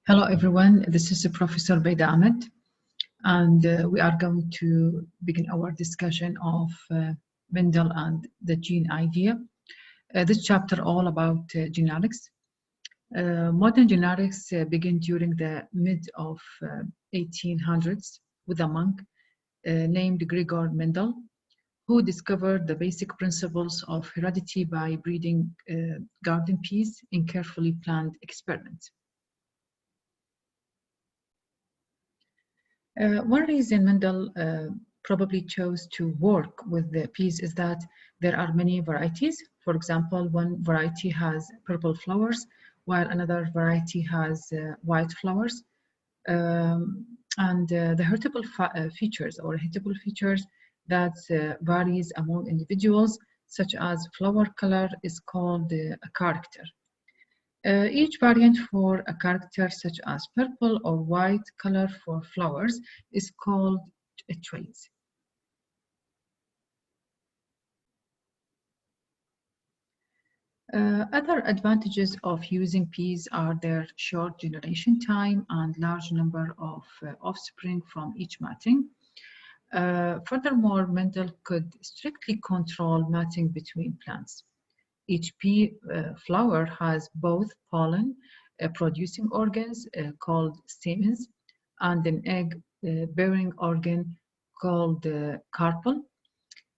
Hello everyone, this is Professor Baida Ahmed, and we are going to begin our discussion of Mendel and the gene idea. This chapter all about genetics. Modern genetics began during the mid of 1800s with a monk named Gregor Mendel, who discovered the basic principles of heredity by breeding garden peas in carefully planned experiments. One reason Mendel probably chose to work with the peas is that there are many varieties. For example, one variety has purple flowers, while another variety has white flowers. The heritable features or heritable features that varies among individuals, such as flower color, is called a character. Each variant for a character such as purple or white color for flowers is called a trait. Other advantages of using peas are their short generation time and large number of offspring from each mating. Furthermore, Mendel could strictly control mating between plants. Each pea flower has both pollen producing organs called stamens and an egg bearing organ called carpel.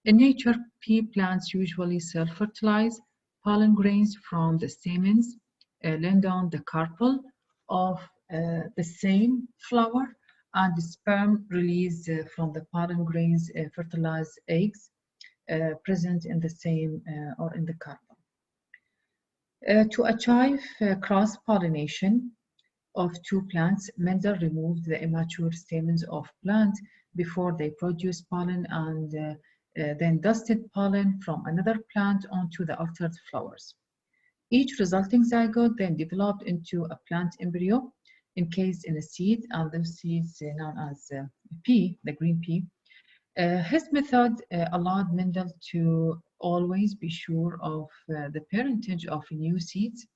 In nature, pea plants usually self-fertilize. Pollen grains from the stamens land on the carpel of the same flower, and the sperm released from the pollen grains fertilize eggs present in the same or in the carpel. To achieve cross-pollination of two plants, Mendel removed the immature stamens of plants before they produce pollen and then dusted pollen from another plant onto the altered flowers. Each resulting zygote then developed into a plant embryo encased in a seed, and those seeds known as pea, the green pea. His method allowed Mendel to always be sure of the parentage of new seeds,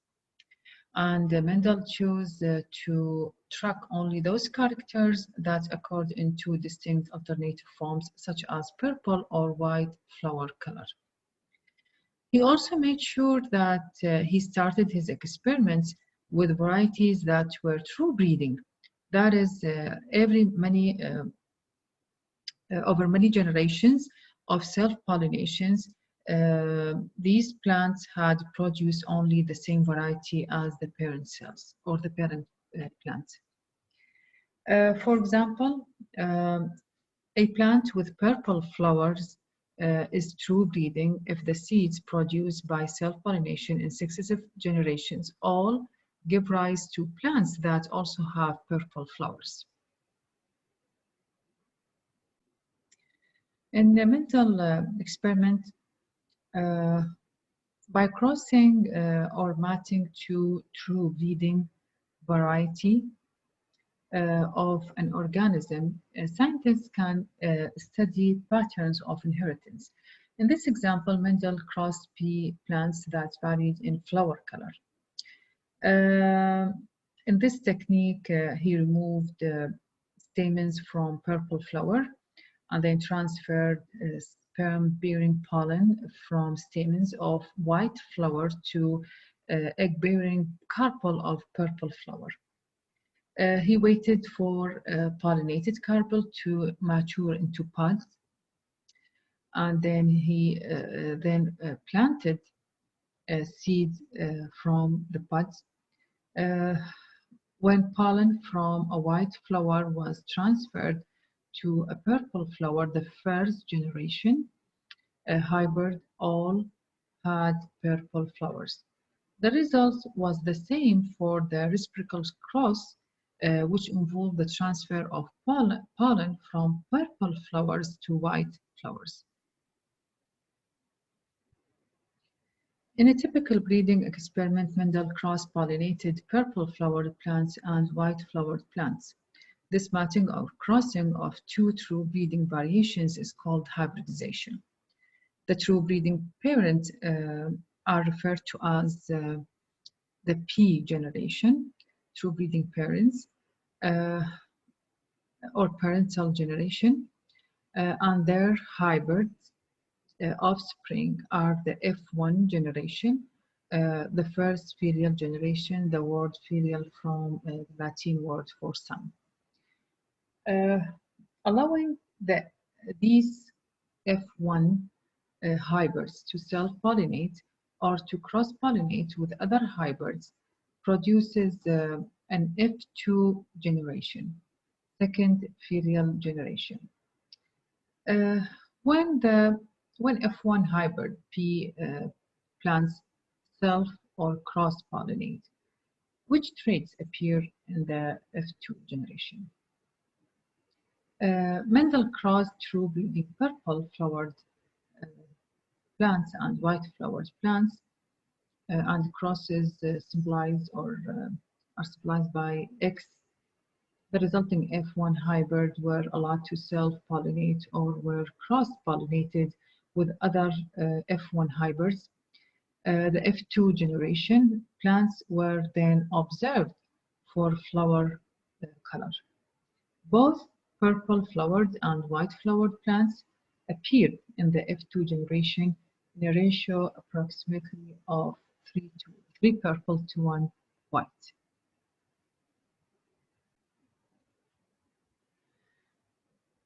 and Mendel chose to track only those characters that occurred in two distinct alternative forms, such as purple or white flower color. He also made sure that he started his experiments with varieties that were true breeding. That is, over many generations of self-pollinations, these plants had produced only the same variety as the parent cells or the parent plant. For example, a plant with purple flowers is true breeding if the seeds produced by self-pollination in successive generations all give rise to plants that also have purple flowers. In the Mendel experiment, by crossing or matching two true breeding variety of an organism, scientists can study patterns of inheritance. In this example, Mendel crossed pea plants that varied in flower color. In this technique, he removed stamens from purple flower and then transferred sperm-bearing pollen from stamens of white flower to egg-bearing carpel of purple flower. He waited for pollinated carpel to mature into pods, and then he planted seeds from the pods. When pollen from a white flower was transferred to a purple flower, the first generation hybrid all had purple flowers. The result was the same for the reciprocal cross, which involved the transfer of pollen from purple flowers to white flowers. In a typical breeding experiment, Mendel cross-pollinated purple flowered plants and white flowered plants. This matching or crossing of two true breeding variations is called hybridization. The true breeding parents are referred to as the P generation, true breeding parents or parental generation, and their hybrid offspring are the F1 generation, the first filial generation, the word filial from the Latin word for son. Allowing these F1 hybrids to self-pollinate or to cross-pollinate with other hybrids produces an F2 generation, second filial generation. When F1 hybrid P plants self or cross-pollinate, which traits appear in the F2 generation? Mendel crossed true breeding purple flowered plants and white flowered plants, and crosses symbolized or are symbolized by X. The resulting F1 hybrid were allowed to self-pollinate or were cross-pollinated with other F1 hybrids. The F2 generation plants were then observed for flower color. Both purple flowered and white flowered plants appeared in the F2 generation in a ratio approximately of 3 purple to 1 white.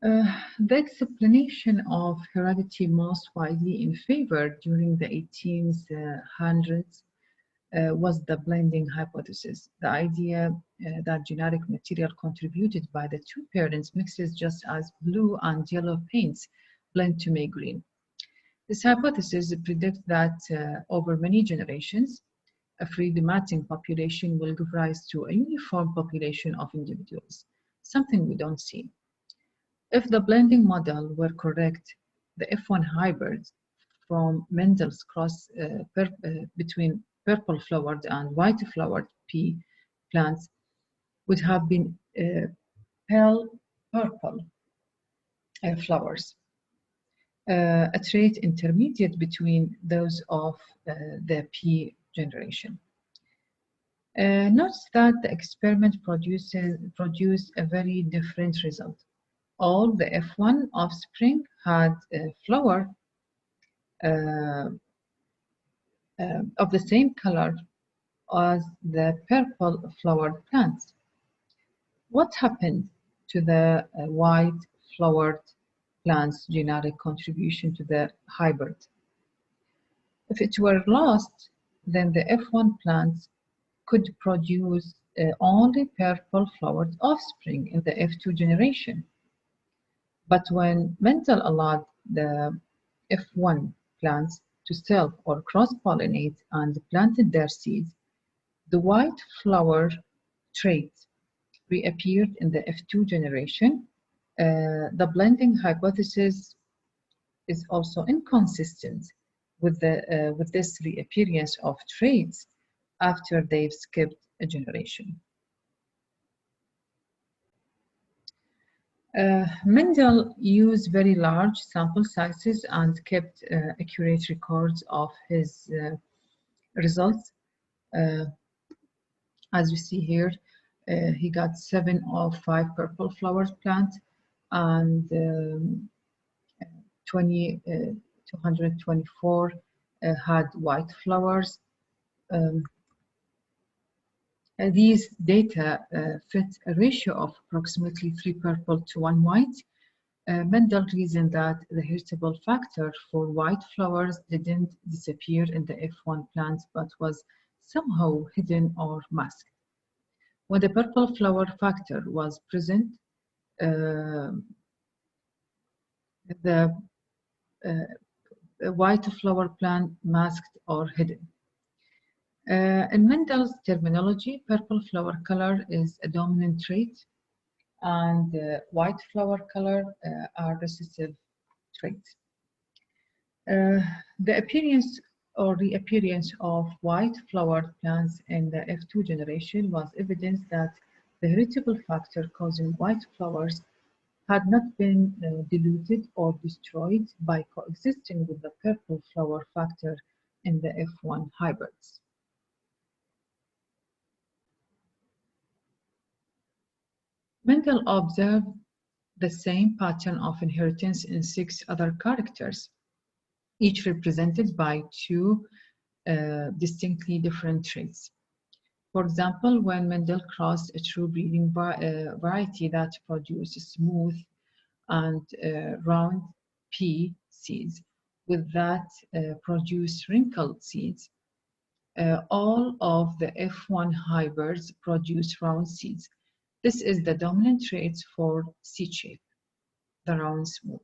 The explanation of heredity most widely in favor during the 1800s was the blending hypothesis, the idea that genetic material contributed by the two parents mixes just as blue and yellow paints blend to make green. This hypothesis predicts that over many generations, a free mating population will give rise to a uniform population of individuals, something we don't see. If the blending model were correct, the F1 hybrids from Mendel's cross between purple flowered and white flowered pea plants would have been pale purple flowers, a trait intermediate between those of the pea generation. Note that the experiment produced a very different result. All the F1 offspring had a flower of the same color as the purple flowered plants. What happened to the white flowered plants' genetic contribution to the hybrid? If it were lost, then the F1 plants could produce only purple flowered offspring in the F2 generation. But when Mendel allowed the F1 plants to self or cross-pollinate and planted their seeds, the white flower trait reappeared in the F2 generation. The blending hypothesis is also inconsistent with this reappearance of traits after they've skipped a generation. Mendel used very large sample sizes and kept accurate records of his results. As you see here, he got 7 of 5 purple flowered plants and 224 had white flowers. These data fit a ratio of approximately 3 purple to 1 white. Mendel reasoned that the heritable factor for white flowers didn't disappear in the F1 plants, but was somehow hidden or masked. When the purple flower factor was present, the white flower plant masked or hidden. In Mendel's terminology, purple flower color is a dominant trait, and white flower color are recessive traits. The appearance or reappearance of white flowered plants in the F2 generation was evidence that the heritable factor causing white flowers had not been diluted or destroyed by coexisting with the purple flower factor in the F1 hybrids. Mendel observed the same pattern of inheritance in 6 other characters, each represented by 2 distinctly different traits. For example, when Mendel crossed a true breeding variety that produced smooth and round pea seeds with that produced wrinkled seeds, all of the F1 hybrids produce round seeds. This is the dominant trait for seed shape, the round smooth.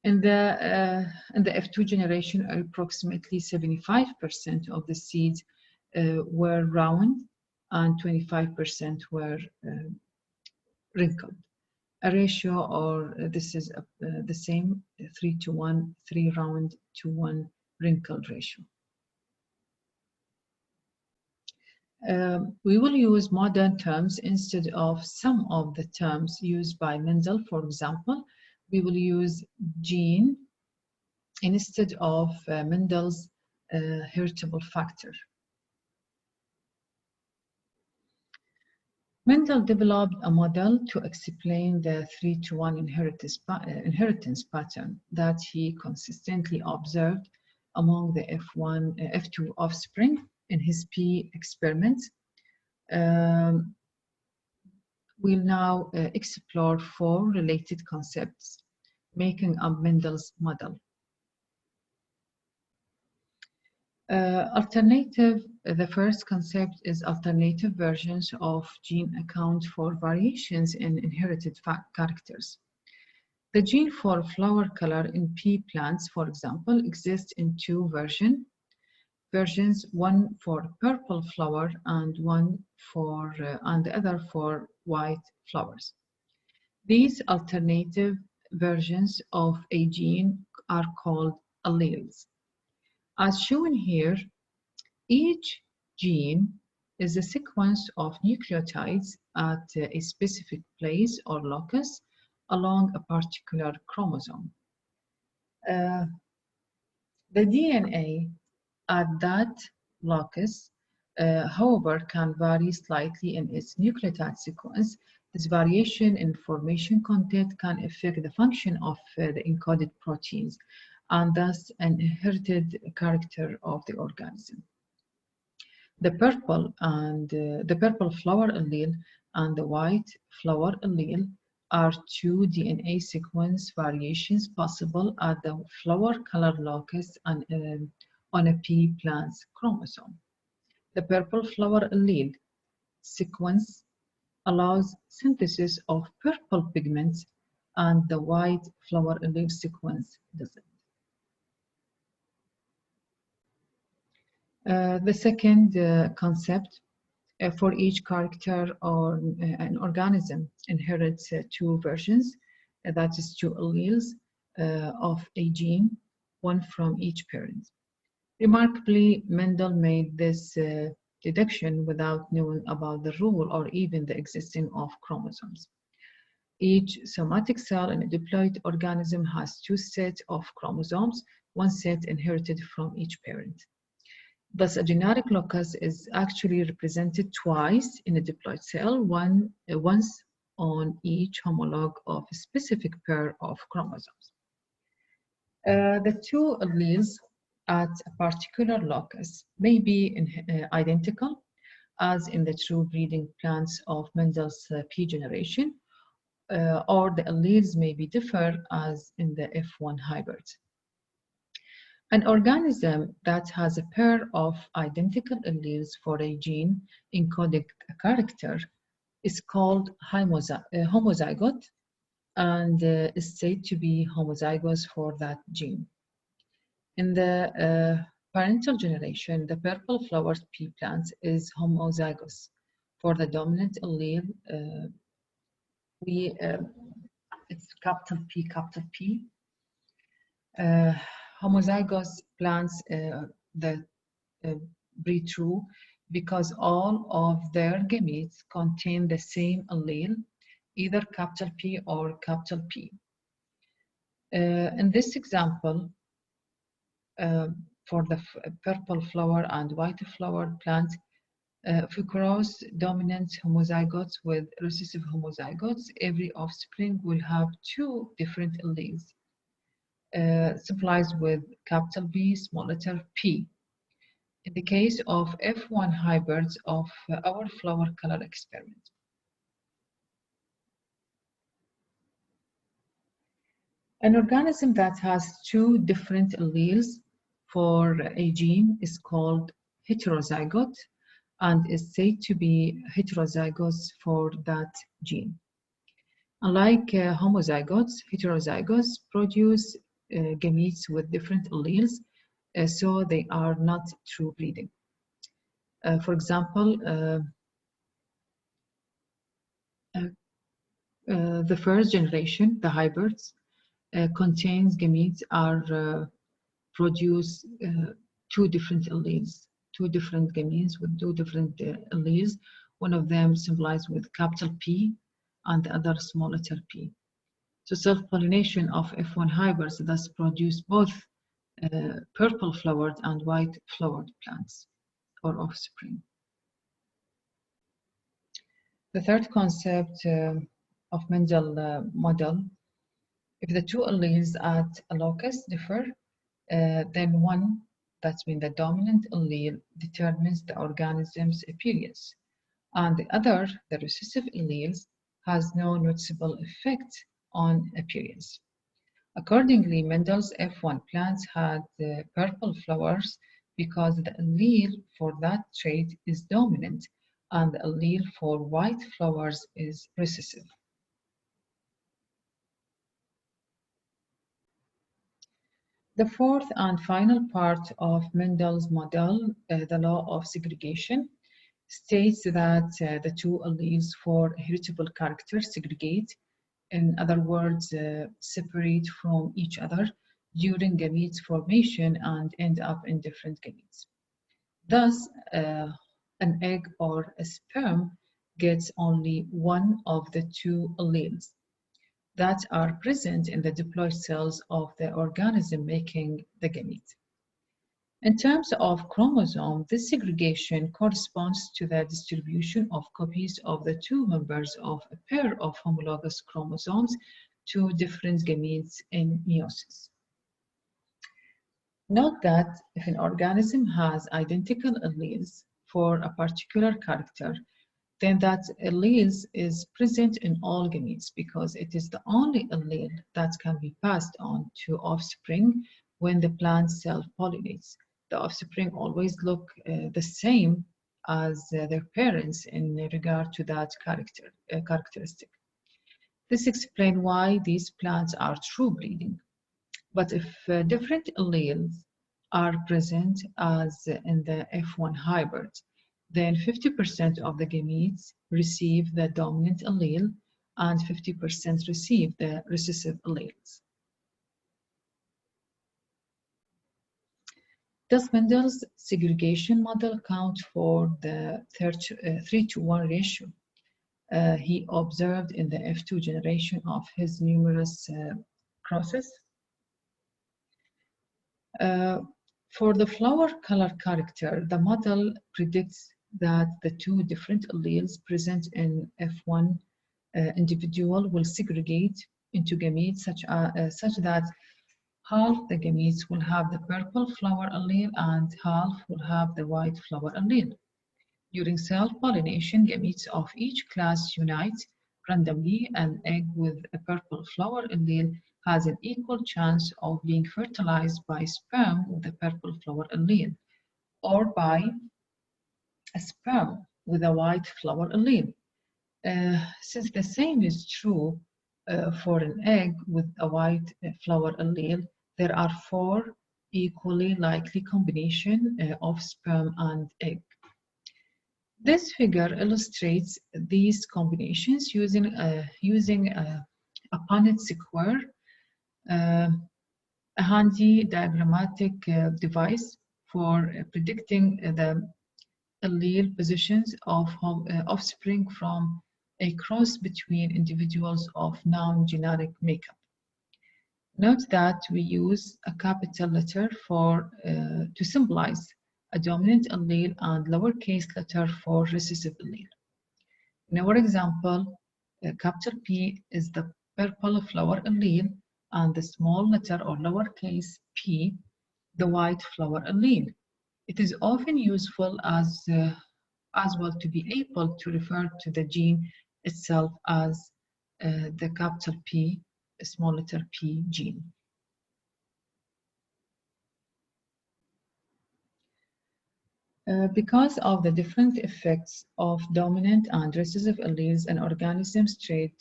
In the F2 generation, approximately 75% of the seeds were round and 25% were wrinkled. A ratio, or this is the same, 3:1, 3 round to 1 wrinkled ratio. We will use modern terms instead of some of the terms used by Mendel. For example, we will use gene instead of Mendel's heritable factor. Mendel developed a model to explain the 3:1 inheritance pattern that he consistently observed among the F2 offspring in his pea experiments. We'll now explore 4 related concepts making up Mendel's model. The first concept is alternative versions of gene account for variations in inherited characters. The gene for flower color in pea plants, for example, exists in 2 versions, one for purple flower and the other for white flowers. These alternative versions of a gene are called alleles. As shown here, each gene is a sequence of nucleotides at a specific place or locus along a particular chromosome. The DNA at that locus, however, can vary slightly in its nucleotide sequence. This variation in information content can affect the function of the encoded proteins and thus an inherited character of the organism. The purple flower allele and the white flower allele are 2 DNA sequence variations possible at the flower color locus and on a pea plant's chromosome. The purple flower allele sequence allows synthesis of purple pigments, and the white flower allele sequence doesn't. The second concept, for each character or an organism inherits 2 versions, that is 2 alleles of a gene, one from each parent. Remarkably, Mendel made this deduction without knowing about the rule or even the existence of chromosomes. Each somatic cell in a diploid organism has 2 sets of chromosomes, one set inherited from each parent. Thus, a genetic locus is actually represented twice in a diploid cell, once on each homologue of a specific pair of chromosomes. The 2 alleles at a particular locus may be identical, as in the true breeding plants of Mendel's pea generation, or the alleles may be different, as in the F1 hybrids. An organism that has a pair of identical alleles for a gene encoding a character is called homozygote and is said to be homozygous for that gene. In the parental generation, the purple flower pea plant is homozygous for the dominant allele. It's capital P. Homozygous plants breed true because all of their gametes contain the same allele, either capital P or capital P. In this example, for the purple flower and white flower plant, If we cross dominant homozygotes with recessive homozygotes, every offspring will have two different alleles, symbolized with capital B, small letter P. In the case of F1 hybrids of our flower color experiment. An organism that has two different alleles for a gene is called heterozygote and is said to be heterozygous for that gene. Unlike homozygotes, heterozygotes produce gametes with different alleles, so they are not true breeding. For example, the first generation, the hybrids, contains gametes are produce two different alleles, two different gametes with two different alleles. One of them symbolized with capital P and the other small letter p. So self-pollination of F1 hybrids thus produce both purple flowered and white flowered plants or offspring. The third concept of Mendel model, if the two alleles at a locus differ, then one, that's mean the dominant allele, determines the organism's appearance, and the other, the recessive alleles, has no noticeable effect on appearance. Accordingly, Mendel's F1 plants had purple flowers because the allele for that trait is dominant and the allele for white flowers is recessive. The fourth and final part of Mendel's model, the law of segregation, states that the two alleles for heritable characters segregate, in other words, separate from each other during gametes formation and end up in different gametes. Thus, an egg or a sperm gets only one of the two alleles that are present in the diploid cells of the organism making the gamete. In terms of chromosome, this segregation corresponds to the distribution of copies of the two members of a pair of homologous chromosomes to different gametes in meiosis. Note that if an organism has identical alleles for a particular character, then that allele is present in all gametes because it is the only allele that can be passed on to offspring when the plant self-pollinates. The offspring always look the same as their parents in regard to that characteristic. This explains why these plants are true breeding. But if different alleles are present as in the F1 hybrid, then 50% of the gametes receive the dominant allele and 50% receive the recessive alleles. Does Mendel's segregation model account for the 3-to-1 ratio he observed in the F2 generation of his numerous crosses? For the flower color character, the model predicts that the two different alleles present in F1 individual will segregate into gametes such that half the gametes will have the purple flower allele and half will have the white flower allele. During self-pollination, gametes of each class unite randomly. An egg with a purple flower allele has an equal chance of being fertilized by sperm with a purple flower allele or by a sperm with a white flower allele. Since the same is true for an egg with a white flower allele, there are 4 equally likely combinations of sperm and egg. This figure illustrates these combinations using a Punnett square, a handy diagrammatic device for predicting the allele positions of offspring from a cross between individuals of non-genetic makeup. Note that we use a capital letter to symbolize a dominant allele, and lowercase letter for recessive allele. In our example, capital P is the purple flower allele, and the small letter or lowercase p, the white flower allele. It is often useful as well to be able to refer to the gene itself as the capital P, small letter p gene. Because of the different effects of dominant and recessive alleles, an organism's trait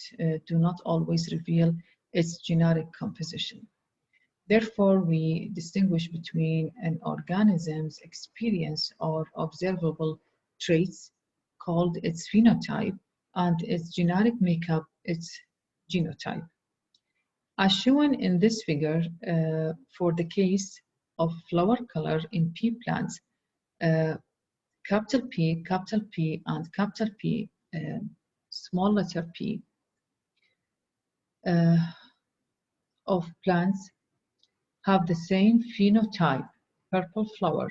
do not always reveal its generic composition. Therefore, we distinguish between an organism's experience or observable traits, called its phenotype, and its generic makeup, its genotype. As shown in this figure, for the case of flower color in pea plants, capital P, and capital P, small letter p, of plants have the same phenotype, purple flower,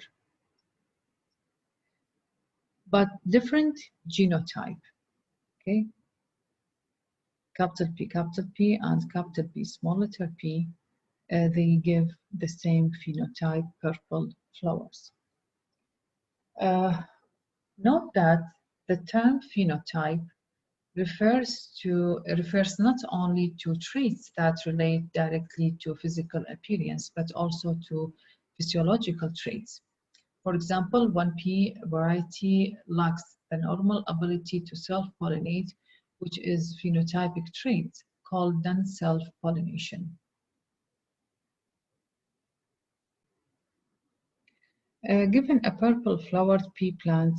but different genotype. Okay, capital P, and capital P, small letter p, they give the same phenotype, purple flowers. Note that the term phenotype refers not only to traits that relate directly to physical appearance, but also to physiological traits. For example, one pea variety lacks the normal ability to self-pollinate, which is a phenotypic trait called non-self-pollination. Given a purple flowered pea plant,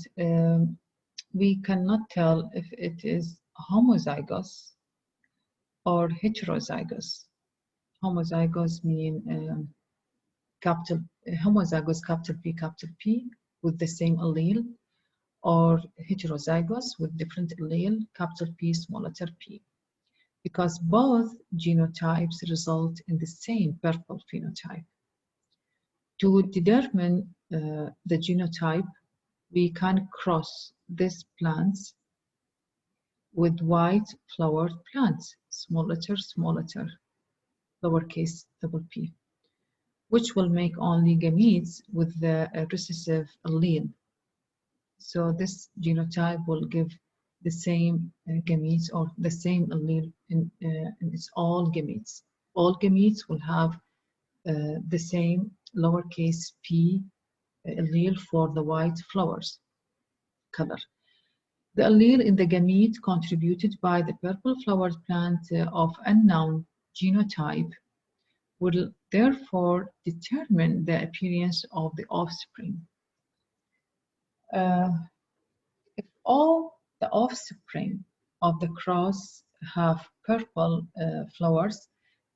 we cannot tell if it is homozygous or heterozygous. Homozygous mean homozygous capital P with the same allele, or heterozygous with different allele, capital P, small letter p, because both genotypes result in the same purple phenotype. To determine the genotype, we can cross these plants with white flowered plants, small letter, lowercase double p, which will make only gametes with the recessive allele. So this genotype will give the same gametes or the same allele in its all gametes. All gametes will have the same lowercase p allele for the white flowers color. The allele in the gamete contributed by the purple flowered plant of unknown genotype will therefore determine the appearance of the offspring. If all the offspring of the cross have purple flowers,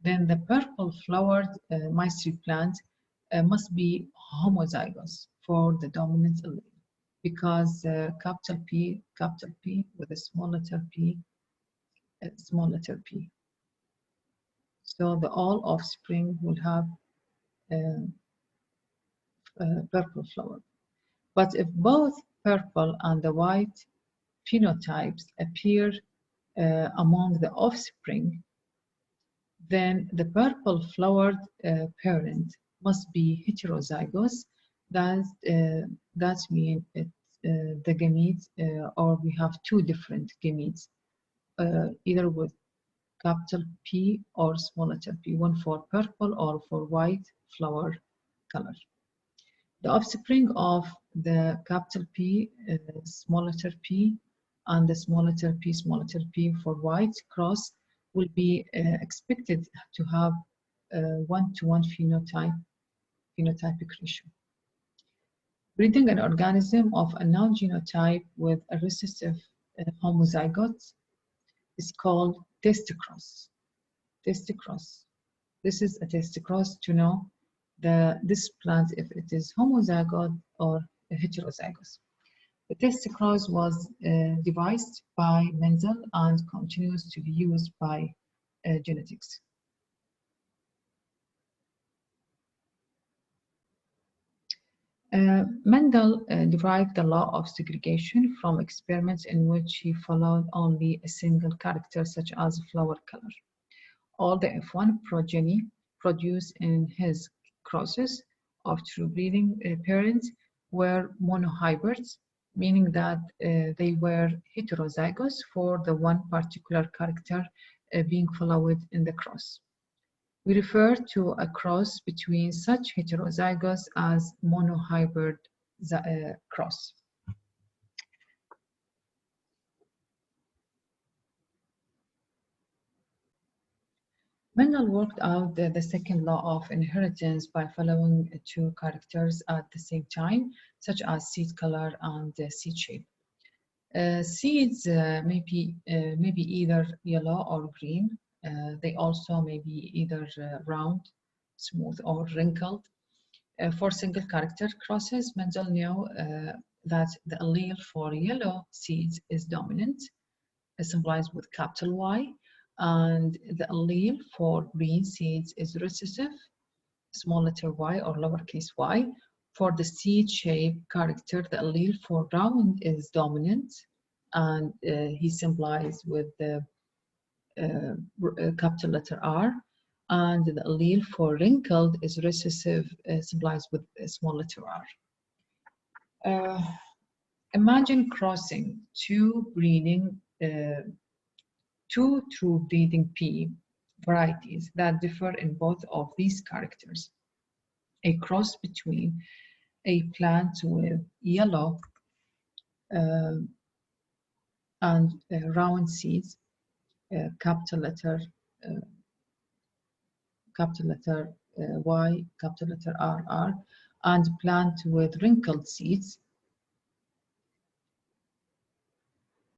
then the purple flowered mystery plant must be homozygous for the dominant allele, because capital P with a small letter p, small letter p. So the all offspring will have purple flower. But if both purple and the white phenotypes appear among the offspring, then the purple flowered parent must be heterozygous. That means the gametes, or we have two different gametes, either with capital P or small letter p, one for purple or for white flower color. The offspring of the capital P, small letter p, and the small letter p for white cross will be expected to have one-to-one phenotypic ratio. Breeding an organism of a known genotype with a recessive homozygote is called test-cross. Test-cross. This is a test-cross to know this plant if it is homozygote or heterozygous. The test-cross was devised by Mendel and continues to be used by genetics. Mendel derived the law of segregation from experiments in which he followed only a single character, such as flower color. All the F1 progeny produced in his crosses of true breeding parents were monohybrids, meaning that they were heterozygous for the one particular character being followed in the cross. We refer to a cross between such heterozygous as monohybrid cross. Mendel worked out the second law of inheritance by following two characters at the same time, such as seed color and seed shape. Seeds may be either yellow or green. They also may be either round, smooth, or wrinkled. For single character crosses, Mendel knew that the allele for yellow seeds is dominant, symbolized with capital Y, and the allele for green seeds is recessive, small letter y or lowercase y. For the seed shape character, the allele for round is dominant, and he symbolized with the capital letter R, and the allele for wrinkled is recessive, symbolized with a small letter R. Imagine crossing two true breeding pea varieties that differ in both of these characters. A cross between a plant with yellow and round seeds, capital letter Y, capital letter R, and plant with wrinkled seeds.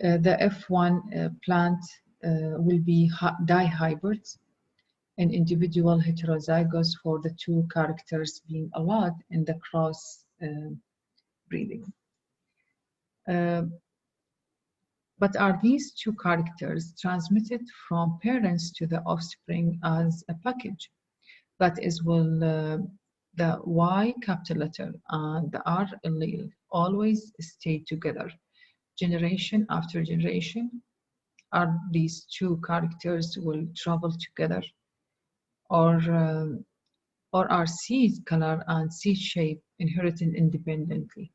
The F1 plant will be dihybrids, an individual heterozygous for the two characters being allowed in the cross breeding. But are these two characters transmitted from parents to the offspring as a package? That is, will the Y capital letter and the R allele always stay together, generation after generation? Are these two characters will travel together, or are seed color and seed shape inherited independently?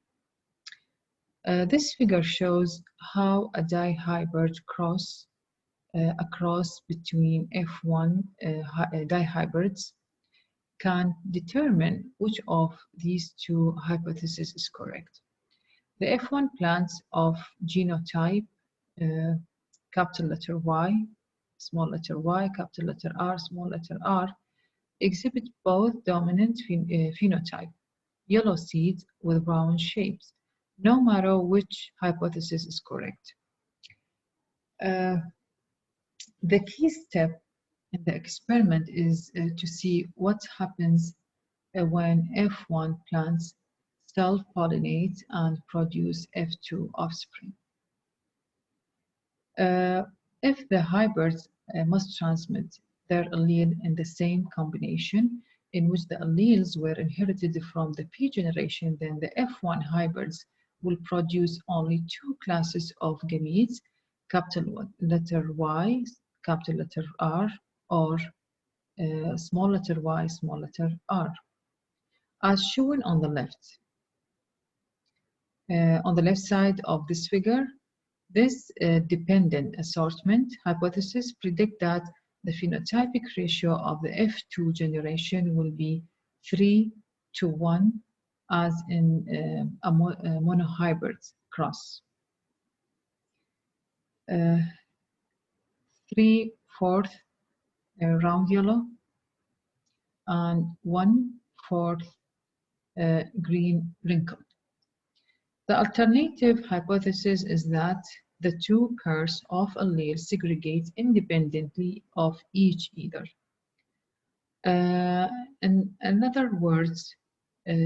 This figure shows how a dihybrid cross, a cross between F1 dihybrids, can determine which of these two hypotheses is correct. The F1 plants of genotype capital letter Y, small letter y, capital letter R, small letter r, exhibit both dominant phenotype, yellow seeds with round shapes, no matter which hypothesis is correct. The key step in the experiment is to see what happens when F1 plants self-pollinate and produce F2 offspring. If the hybrids must transmit their allele in the same combination in which the alleles were inherited from the P generation, then the F1 hybrids will produce only two classes of gametes, capital letter Y, capital letter R, or small letter y, small letter r, as shown on the left. On the left side of this figure, this dependent assortment hypothesis predict that the phenotypic ratio of the F2 generation will be 3:1, as in a monohybrid cross. 3/4 round yellow and 1/4 green wrinkled. The alternative hypothesis is that the two pairs of alleles segregate independently of each other. In other words,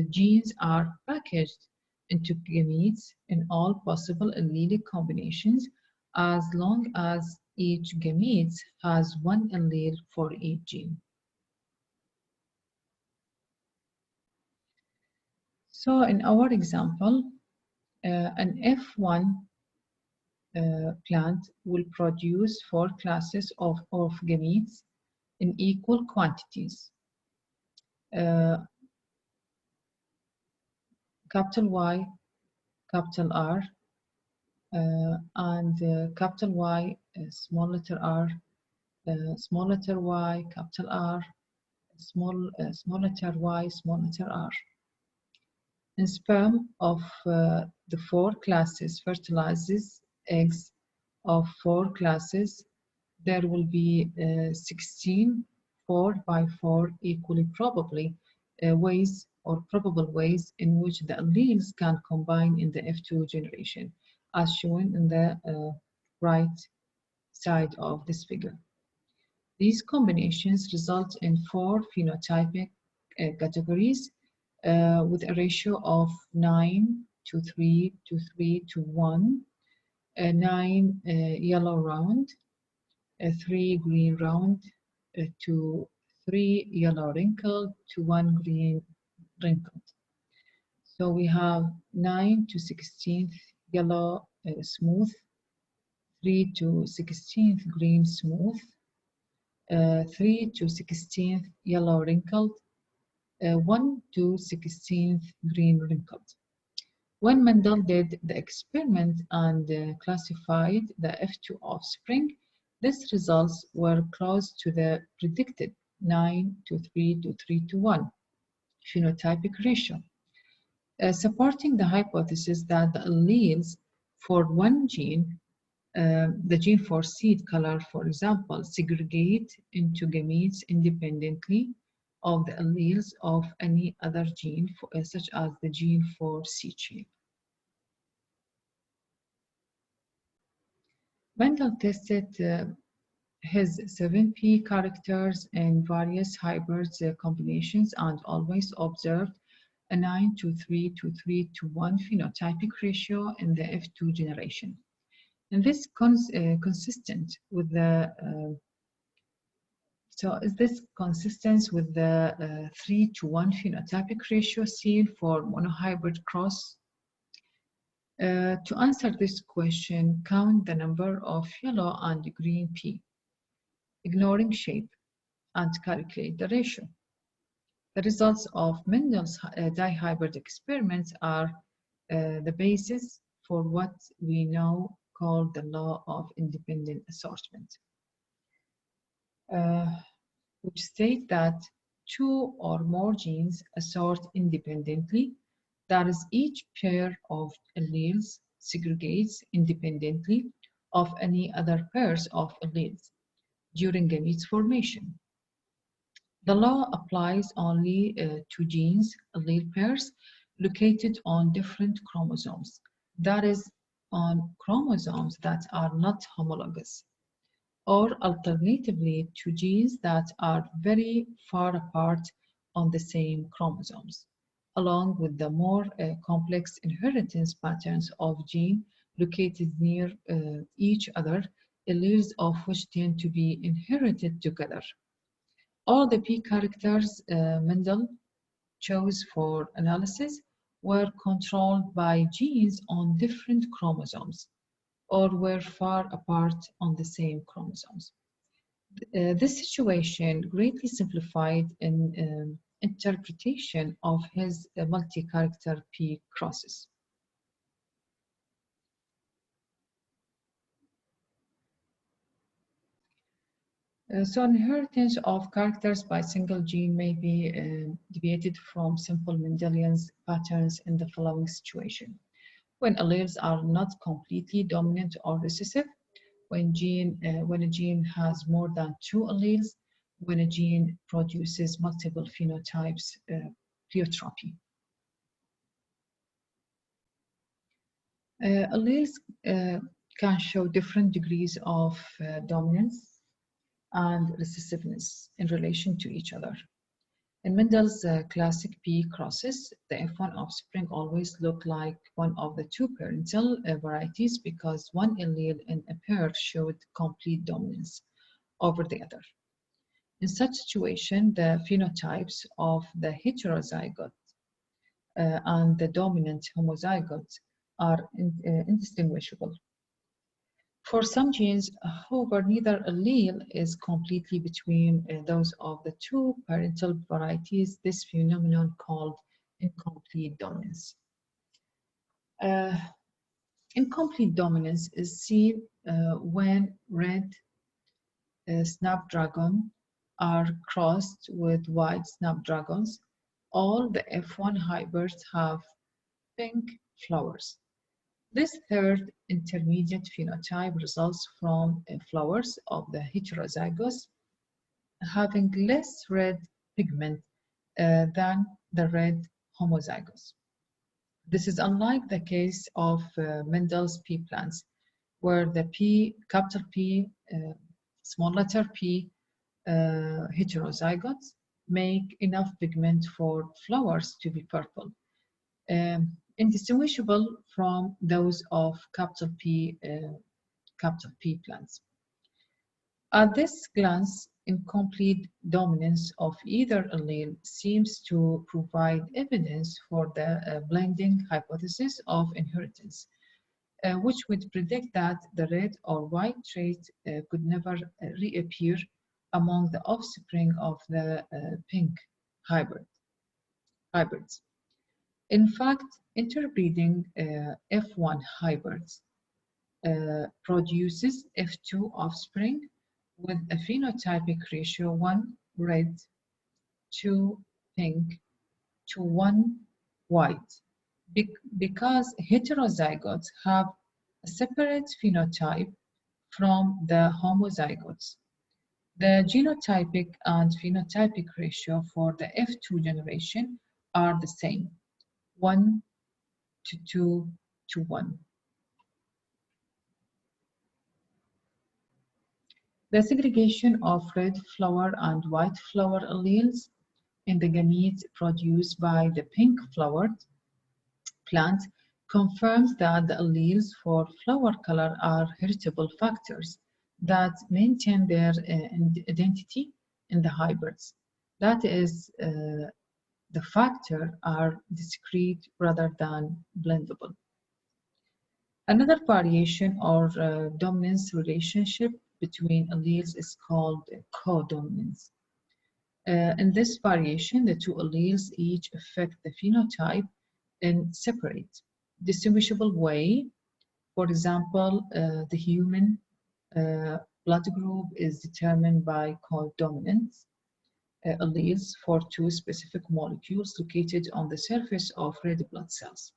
genes are packaged into gametes in all possible allelic combinations as long as each gamete has one allele for each gene. So in our example, an F1 plant will produce 4 classes of gametes in equal quantities. Capital Y, capital R, and capital Y, small letter R, small letter Y, capital R, small letter Y, small letter R. In sperm of the 4 classes fertilizes eggs of 4 classes, there will be 16 4 by 4 equally probably ways or probable ways in which the alleles can combine in the F2 generation, as shown in the right side of this figure. These combinations result in 4 phenotypic categories with a ratio of 9 to 3 to 3 to 1, 9 yellow round, 3 green round, to 3 yellow wrinkled, to 1 green wrinkled. So we have 9 to 16th yellow smooth, 3 to 16th green smooth, 3 to 16th yellow wrinkled, 1 to 16th green wrinkled. When Mendel did the experiment and classified the F2 offspring, these results were close to the predicted 9 to 3 to 3 to 1 phenotypic ratio, supporting the hypothesis that the alleles for one gene, the gene for seed color, for example, segregate into gametes independently of the alleles of any other gene, such as the gene for seed shape. Mendel tested his 7p characters in various hybrid combinations and always observed a 9 to 3 to 3 to 1 phenotypic ratio in the F2 generation. And this consistent with the is this consistent with the 3 to 1 phenotypic ratio seen for monohybrid cross? To answer this question, count the number of yellow and green P, ignoring shape, and calculate the ratio. The results of Mendel's dihybrid experiments are the basis for what we now call the law of independent assortment, which state that 2 or more genes assort independently. That is, each pair of alleles segregates independently of any other pairs of alleles during gametes formation. The law applies only to genes, allele pairs, located on different chromosomes. That is, on chromosomes that are not homologous, or alternatively to genes that are very far apart on the same chromosomes, along with the more complex inheritance patterns of genes located near each other, alleles of which tend to be inherited together. All the P characters Mendel chose for analysis were controlled by genes on different chromosomes or were far apart on the same chromosomes. This situation greatly simplified an interpretation of his multi-character P crosses. So inheritance of characters by single gene may be deviated from simple Mendelian patterns in the following situation. When alleles are not completely dominant or recessive, when a gene has more than 2 alleles, when a gene produces multiple phenotypes, pleiotropy. Alleles can show different degrees of dominance and recessiveness in relation to each other. In Mendel's classic P crosses, the F1 offspring always look like one of the 2 parental varieties because one allele in a pair showed complete dominance over the other. In such situation, the phenotypes of the heterozygote and the dominant homozygotes are indistinguishable. For some genes, however, neither allele is completely between those of the two parental varieties, this phenomenon called incomplete dominance. Incomplete dominance is seen when red snapdragon are crossed with white snapdragons. All the F1 hybrids have pink flowers. This third intermediate phenotype results from flowers of the heterozygous having less red pigment than the red homozygous. This is unlike the case of Mendel's pea plants, where the P, capital P, small letter P heterozygotes make enough pigment for flowers to be purple, indistinguishable from those of capital P plants. At this glance, incomplete dominance of either allele seems to provide evidence for the blending hypothesis of inheritance, which would predict that the red or white trait could never reappear among the offspring of the pink hybrids. In fact, interbreeding F1 hybrids produces F2 offspring with a phenotypic ratio 1 red, 2 pink to 1 white, because heterozygotes have a separate phenotype from the homozygotes. The genotypic and phenotypic ratio for the F2 generation are the same, 1 to 2 to 1. The segregation of red flower and white flower alleles in the gametes produced by the pink flowered plant confirms that the alleles for flower color are heritable factors that maintain their identity in the hybrids. That is, the factors are discrete rather than blendable. Another variation or dominance relationship between alleles is called codominance. In this variation, the two alleles each affect the phenotype in separate, distinguishable way. For example, the human blood group is determined by codominance alleles for two specific molecules located on the surface of red blood cells.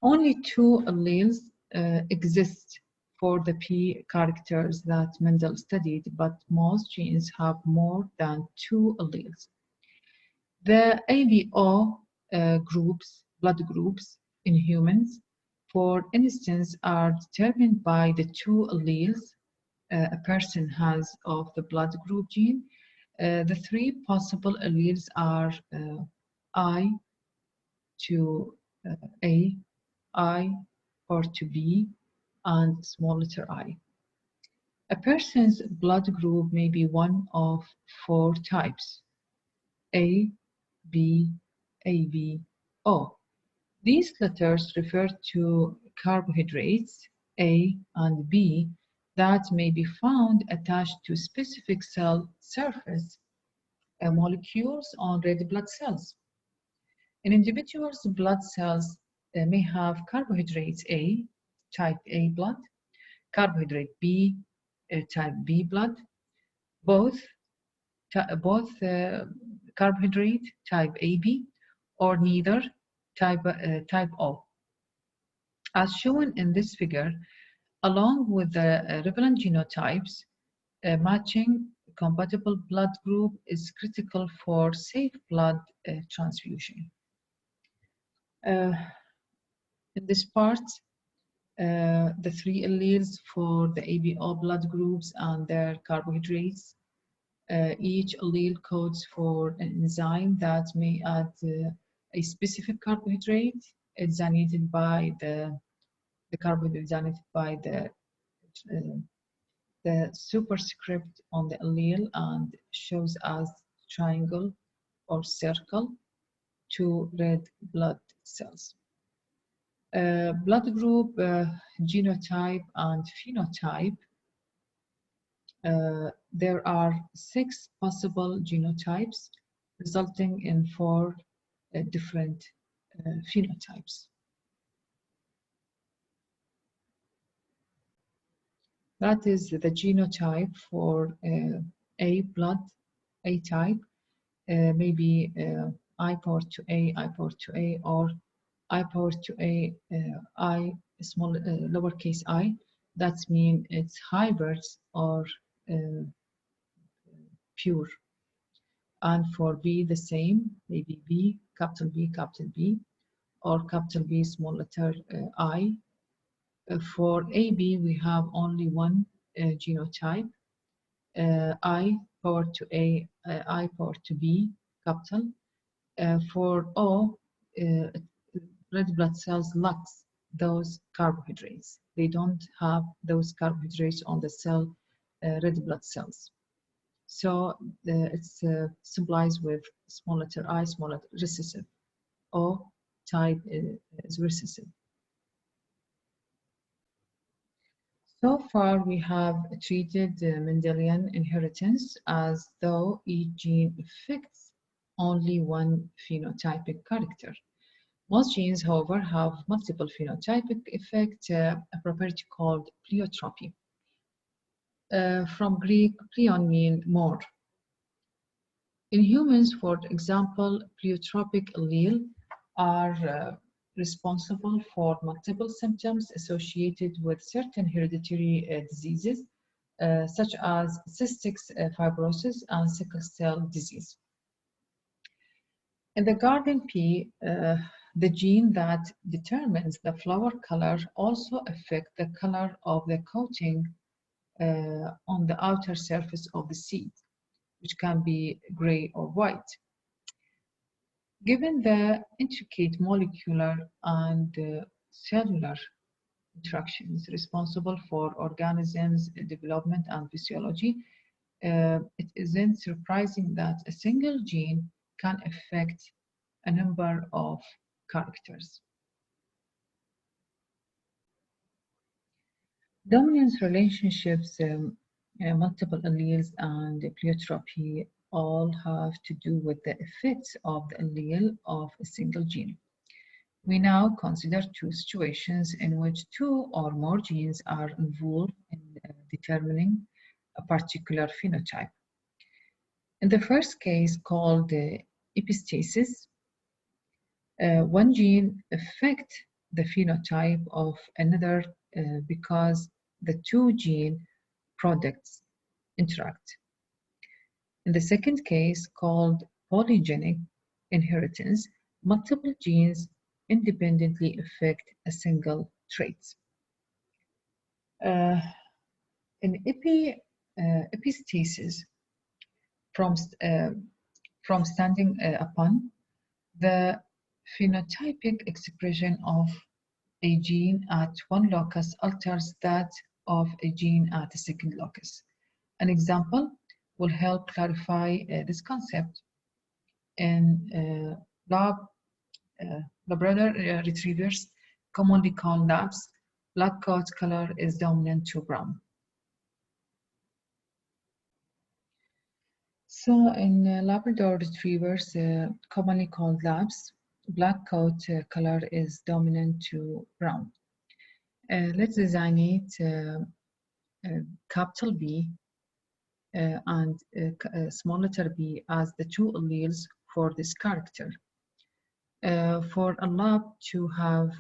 Only two alleles exist for the P characters that Mendel studied, but most genes have more than two alleles. The ABO blood groups in humans, for instance, are determined by the two alleles a person has of the blood group gene. The three possible alleles are I to A, I or to B, and small letter I. A person's blood group may be one of four types: A, B, AB, O. These letters refer to carbohydrates, A and B, that may be found attached to specific cell surface molecules on red blood cells. An individual's blood cells may have carbohydrates A, type A blood, carbohydrate B, type B blood, both carbohydrate type AB, or neither, type O. As shown in this figure, along with the relevant genotypes, matching compatible blood group is critical for safe blood transfusion. In this part, the three alleles for the ABO blood groups and their carbohydrates. Each allele codes for an enzyme that may add a specific carbohydrate designated by the carbohydrate designated by the the superscript on the allele and shows as triangle or circle to red blood cells. Blood group, genotype, and phenotype. There are 6 possible genotypes, resulting in 4 different phenotypes. That is the genotype for A blood, A type, maybe I power to A, I power to A, or I power to A, I small lowercase I. That means it's hybrids or pure. And for B, the same, maybe B, capital B, or capital B, small letter I. For AB, we have only one genotype, I power to A, I power to B, capital. For O, red blood cells lacks those carbohydrates. They don't have those carbohydrates on the cell, red blood cells. So it's symbolized with small letter I, small letter recessive. O type is recessive. So far, we have treated Mendelian inheritance as though each gene affects only one phenotypic character. Most genes, however, have multiple phenotypic effects, a property called pleiotropy. From Greek, pleion means more. In humans, for example, pleiotropic allele are responsible for multiple symptoms associated with certain hereditary diseases, such as cystic fibrosis and sickle cell disease. In the garden pea, the gene that determines the flower color also affects the color of the coating on the outer surface of the seed, which can be gray or white. Given the intricate molecular and cellular interactions responsible for organisms' development and physiology, it isn't surprising that a single gene can affect a number of characters. Dominance relationships, multiple alleles, and pleiotropy all have to do with the effects of the allele of a single gene. We now consider 2 situations in which 2 or more genes are involved in determining a particular phenotype. In the first case, called epistasis, one gene affects the phenotype of another because the 2 gene products interact. In the second case, called polygenic inheritance, multiple genes independently affect a single trait. In epistasis, from standing upon, the phenotypic expression of a gene at one locus alters that of a gene at a second locus. An example will help clarify this concept. In Labrador retrievers, commonly called labs, black coat color is dominant to brown. So in Labrador retrievers, commonly called labs, black coat color is dominant to brown. Let's designate capital B and small letter b as the 2 alleles for this character. For a lab to have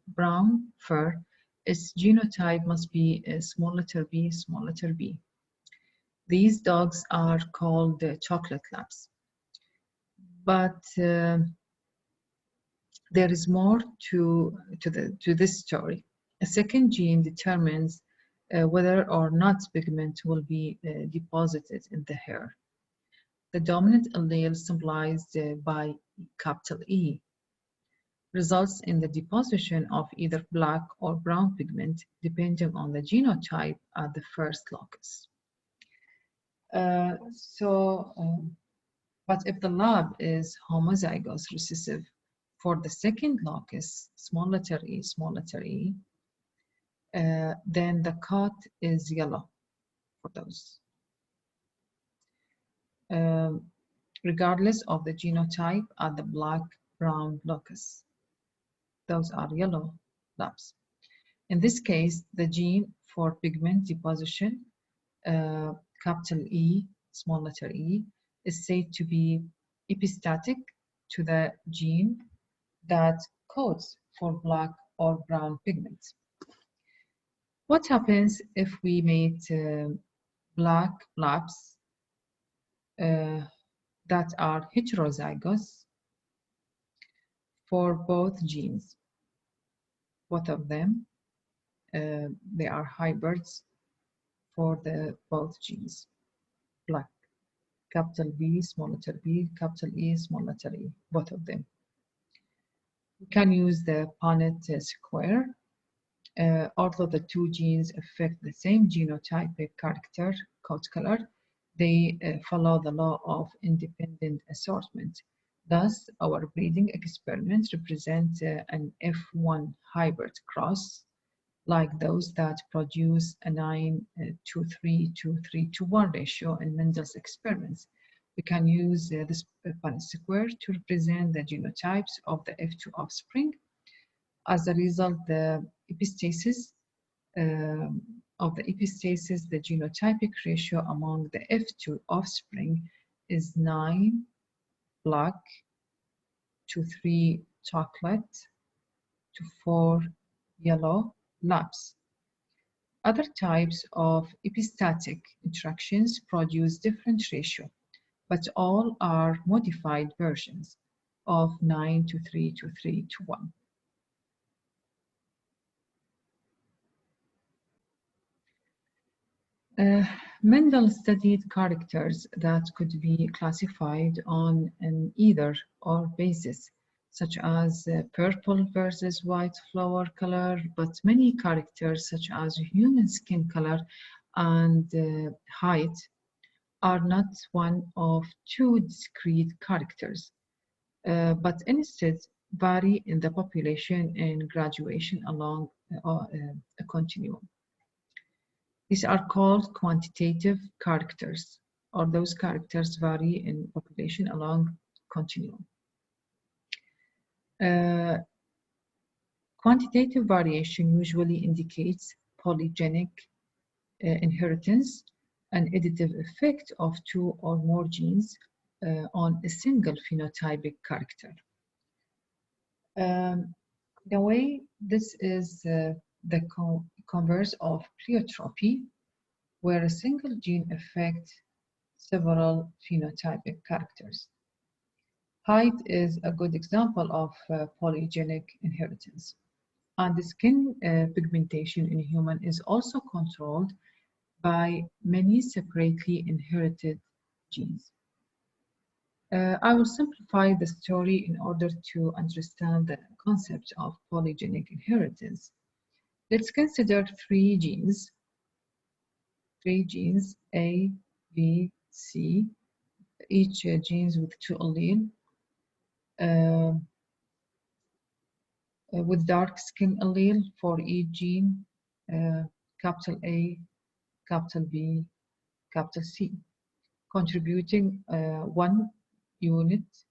brown fur, its genotype must be small letter b, small letter b. These dogs are called chocolate labs. But there is more to this story. A second gene determines whether or not pigment will be deposited in the hair. The dominant allele symbolized by capital E results in the deposition of either black or brown pigment depending on the genotype at the first locus. But if the lab is homozygous recessive for the second locus, small letter e, then the cut is yellow for those. Regardless of the genotype at the black-brown locus. Those are yellow labs. In this case, the gene for pigment deposition, capital E, small letter E, is said to be epistatic to the gene that codes for black or brown pigments. What happens if we made black labs that are heterozygous for both genes? Both of them, they are hybrids for the both genes. Black, capital B, small letter B, capital E, small letter E, both of them. We can use the Punnett square. Although the two genes affect the same genotypic character, coat color, they follow the law of independent assortment. Thus, our breeding experiments represent an F1 hybrid cross, like those that produce a 9:3 to 3:1 ratio in Mendel's experiments. We can use this Punnett square to represent the genotypes of the F2 offspring. As a result, the epistasis the genotypic ratio among the F2 offspring is 9 black to 3 chocolate to 4 yellow labs. Other types of epistatic interactions produce different ratio, but all are modified versions of 9:3 to 3:1. Mendel studied characters that could be classified on an either or basis, such as purple versus white flower color, but many characters such as human skin color and height are not one of two discrete characters, but instead vary in the population and graduation along a continuum. These are called quantitative characters, or those characters vary in population along continuum. Quantitative variation usually indicates polygenic inheritance, an additive effect of two or more genes on a single phenotypic character. The way this is the converse of pleiotropy, where a single gene affects several phenotypic characters. Height is a good example of polygenic inheritance. And the skin pigmentation in human is also controlled by many separately inherited genes. I will simplify the story in order to understand the concept of polygenic inheritance. Let's consider three genes, A, B, C, each genes with two alleles, with dark skin allele for each gene, capital A, capital B, capital C, contributing 1 unit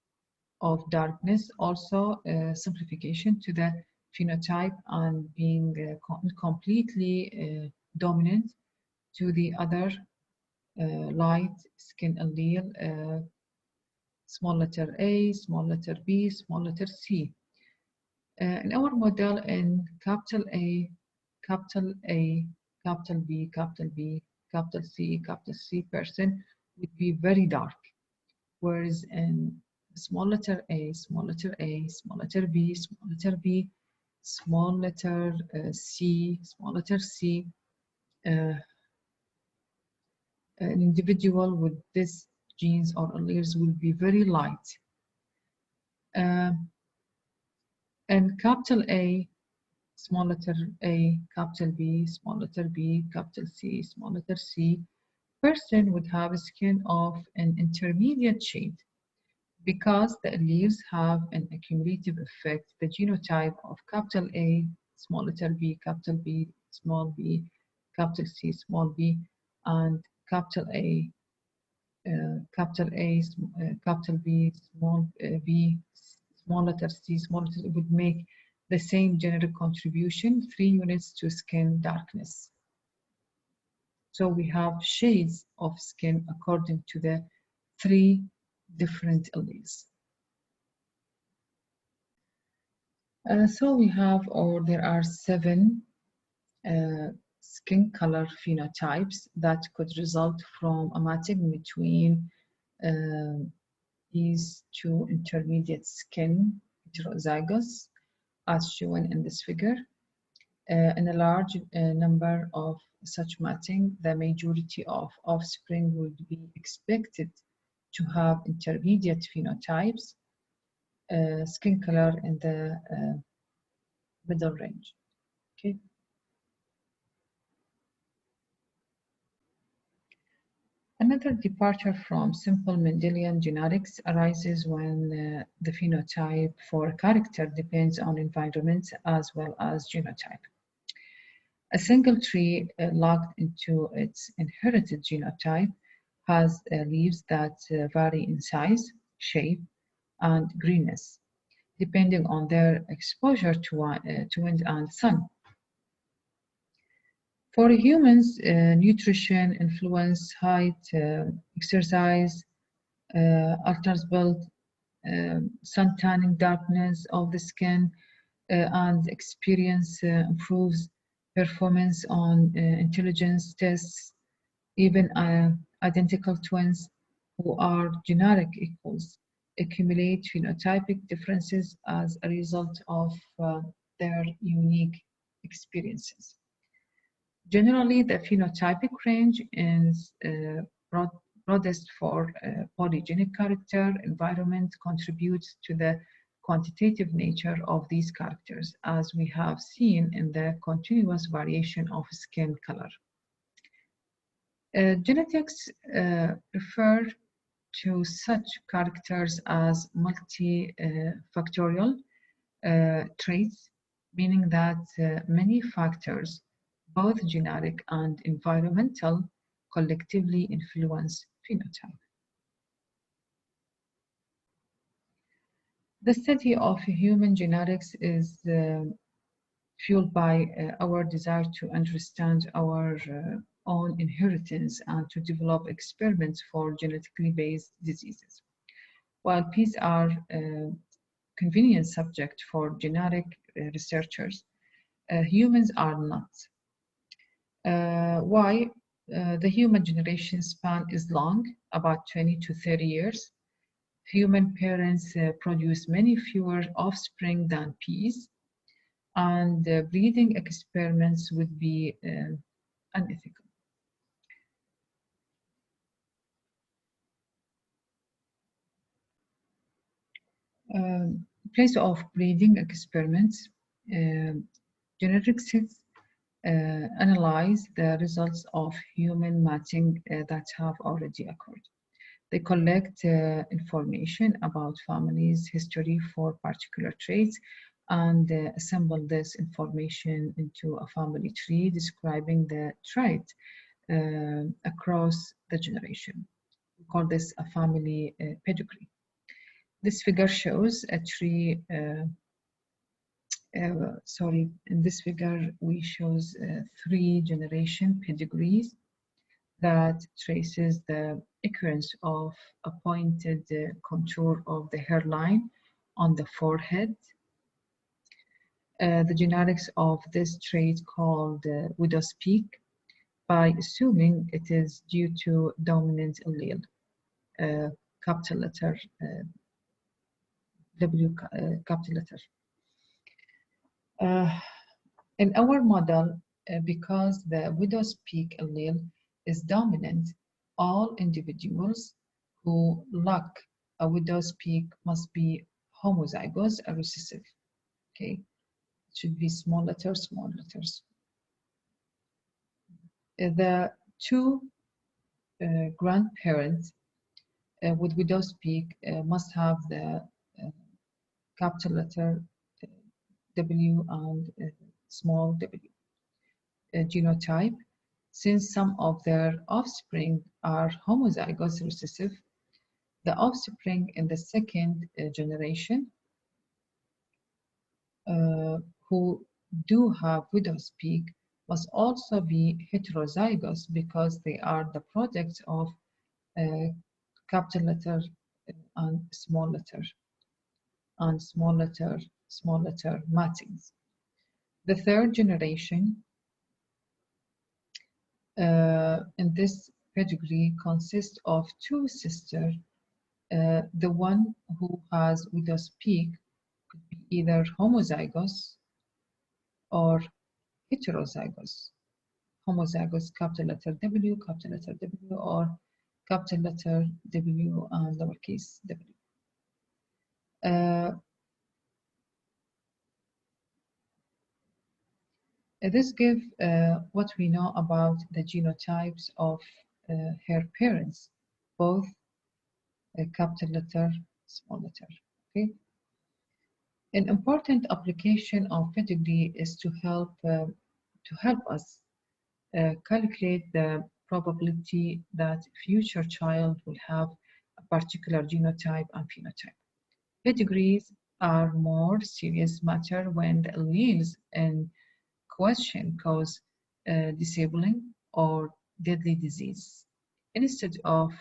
of darkness, also simplification to the phenotype and being completely dominant to the other light skin allele, small letter A, small letter B, small letter C. In our model, in capital A, capital A, capital B, capital B, capital C person would be very dark, whereas in small letter A, small letter A, small letter B, small letter B, small letter C, small letter C, an individual with these genes or alleles will be very light. And capital A, small letter A, capital B, small letter B, capital C, small letter C, person would have a skin of an intermediate shade. Because the alleles have an accumulative effect, the genotype of capital A, small letter B, capital B, small b, capital C, small b, and capital A, capital A, capital B, small b, small letter C, small letter would make the same generic contribution, 3 units to skin darkness. So we have shades of skin according to the 3 different alleles. So we have, or there are 7 skin color phenotypes that could result from a matching between these 2 intermediate skin heterozygous, as shown in this figure. In a large number of such matching, the majority of offspring would be expected to have intermediate phenotypes, skin color in the middle range. Okay. Another departure from simple Mendelian genetics arises when the phenotype for a character depends on environment as well as genotype. A single tree locked into its inherited genotype has leaves that vary in size, shape, and greenness, depending on their exposure to wind and sun. For humans, nutrition, influence, height, exercise, alters build, sun tanning, darkness of the skin, and experience improves performance on intelligence tests. Even identical twins who are genetic equals accumulate phenotypic differences as a result of their unique experiences. Generally, the phenotypic range is broadest for polygenic character. Environment contributes to the quantitative nature of these characters, as we have seen in the continuous variation of skin color. Genetics refer to such characters as multifactorial traits, meaning that many factors, both genetic and environmental, collectively influence phenotype. The study of human genetics is fueled by our desire to understand our own inheritance and to develop experiments for genetically based diseases. While peas are convenient subject for genetic researchers, humans are not. Why? The human generation span is long, about 20 to 30 years. Human parents produce many fewer offspring than peas, and breeding experiments would be unethical. Place of breeding experiments. Geneticists analyze the results of human matching that have already occurred. They collect information about families' history for particular traits and assemble this information into a family tree describing the trait across the generation. We call this a family pedigree. This figure shows a tree, in this figure we shows 3 generation pedigrees that traces the occurrence of a pointed contour of the hairline on the forehead. The genetics of this trait called widow's peak by assuming it is due to dominant allele, capital letter W, capital letter. In our model, because the widow's peak allele is dominant, all individuals who lack a widow's peak must be homozygous or recessive. Okay, it should be small letters, small letters. The two grandparents with widow's peak must have the capital letter W and small w genotype. Since some of their offspring are homozygous recessive, the offspring in the second generation who do have widow's peak must also be heterozygous because they are the products of capital letter and small letter small letter matchings. The third generation in this pedigree consists of two sisters. The one who has widow's peak could be either homozygous or heterozygous. Homozygous capital letter W, or capital letter W and lowercase w. This gives what we know about the genotypes of her parents, both capital letter, small letter. Okay. An important application of pedigree is to help us calculate the probability that future child will have a particular genotype and phenotype. Pedigrees are more serious matter when the alleles in question cause disabling or deadly disease, instead of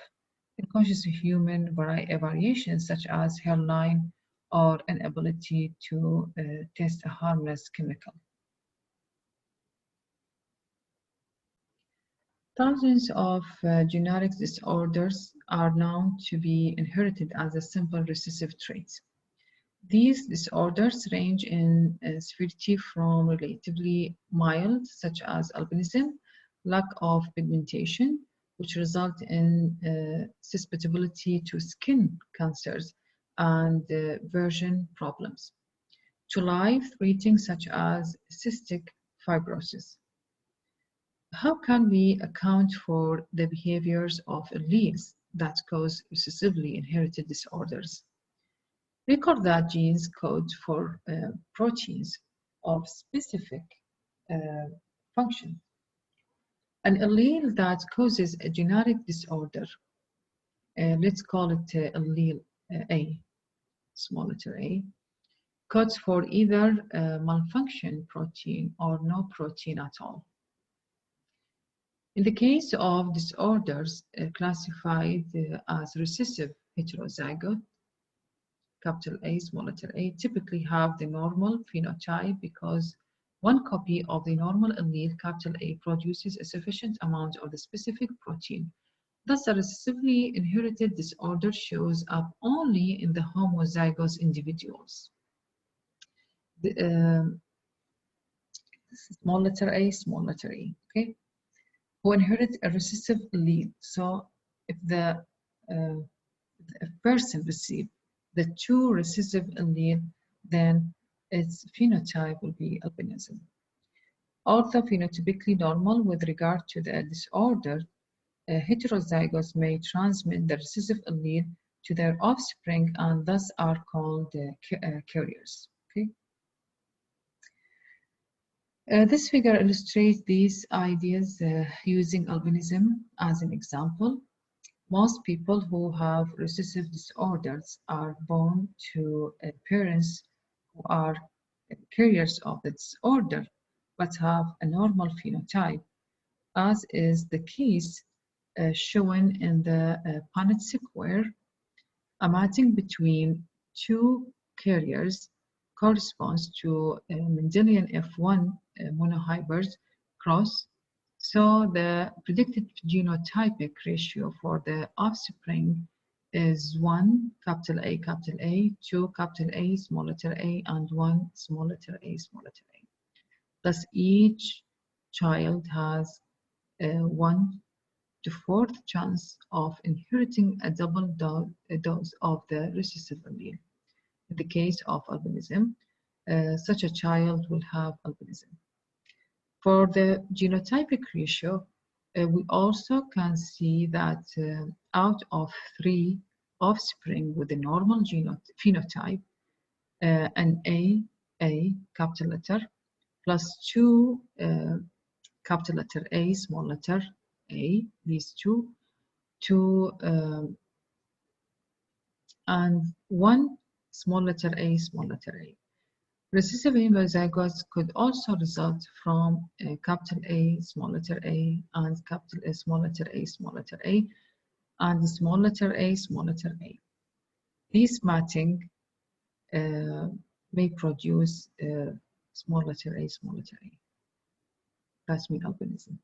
unconscious human variations such as hairline or inability to test a harmless chemical. Thousands of genetic disorders are known to be inherited as a simple recessive traits. These disorders range in severity from relatively mild, such as albinism, lack of pigmentation, which result in susceptibility to skin cancers and vision problems, to life-threatening such as cystic fibrosis. How can we account for the behaviors of alleles that cause recessively inherited disorders? Recall that genes code for proteins of specific function. An allele that causes a genetic disorder, let's call it allele A, small letter A, codes for either malfunction protein or no protein at all. In the case of disorders classified as recessive heterozygote, capital A, small letter A, typically have the normal phenotype because one copy of the normal allele, capital A, produces a sufficient amount of the specific protein. Thus, a recessively inherited disorder shows up only in the homozygous individuals. Small letter A, small letter A, okay? Who inherit a recessive allele. So if the person receives the two recessive allele, then its phenotype will be albinism. Although phenotypically normal with regard to the disorder, heterozygous may transmit the recessive allele to their offspring and thus are called carriers. Okay? This figure illustrates these ideas using albinism as an example. Most people who have recessive disorders are born to parents who are carriers of the disorder but have a normal phenotype, as is the case shown in the Punnett square. A matching between two carriers corresponds to a Mendelian F1 monohybrid cross. So the predicted genotypic ratio for the offspring is 1 capital A, 2 capital A, small letter a, and 1 small letter a, small letter a. Thus, each child has a 1 to 4th chance of inheriting a double dose of the recessive allele. In the case of albinism, such a child will have albinism. For the genotypic ratio, we also can see that out of 3 offspring with a normal phenotype, an A, capital letter, plus 2 capital letter A, small letter A, these two, and 1 small letter A, small letter A. Recessive homozygotes could also result from capital A, small letter A, and capital A, small letter A, small letter A, and small letter A, small letter A. These matching may produce small letter A, small letter A. That's mean albinism.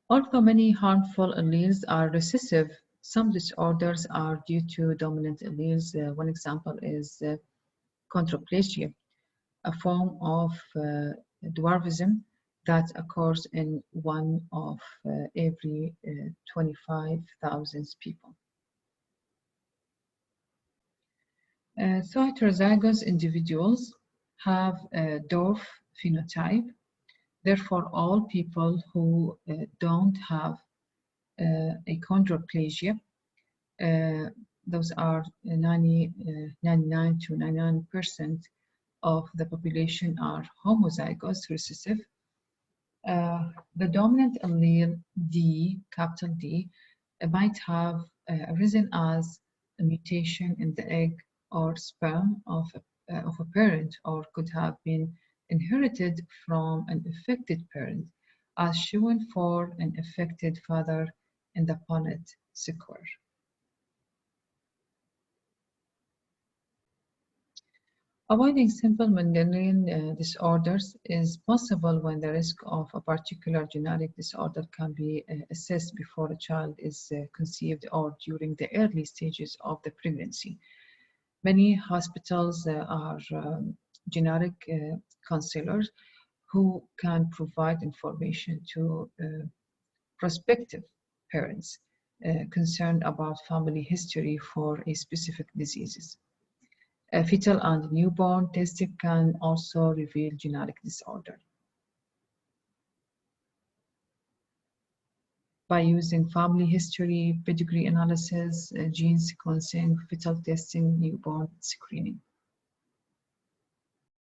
Although many harmful alleles are recessive, some disorders are due to dominant alleles. One example is chondroplasia, a form of dwarfism that occurs in 1 of every 25,000 people. So heterozygous individuals have a dwarf phenotype. Therefore, all people who don't have achondroplasia, those are 99 to 99% of the population are homozygous recessive. The dominant allele D, capital D, might have arisen as a mutation in the egg or sperm of a parent, or could have been inherited from an affected parent, as shown for an affected father in the Punnett square. Avoiding simple Mendelian disorders is possible when the risk of a particular genetic disorder can be assessed before a child is conceived or during the early stages of the pregnancy. Many hospitals are genetic counselors who can provide information to prospective parents concerned about family history for a specific diseases. Fetal and newborn testing can also reveal genetic disorder. By using family history, pedigree analysis, gene sequencing, fetal testing, newborn screening.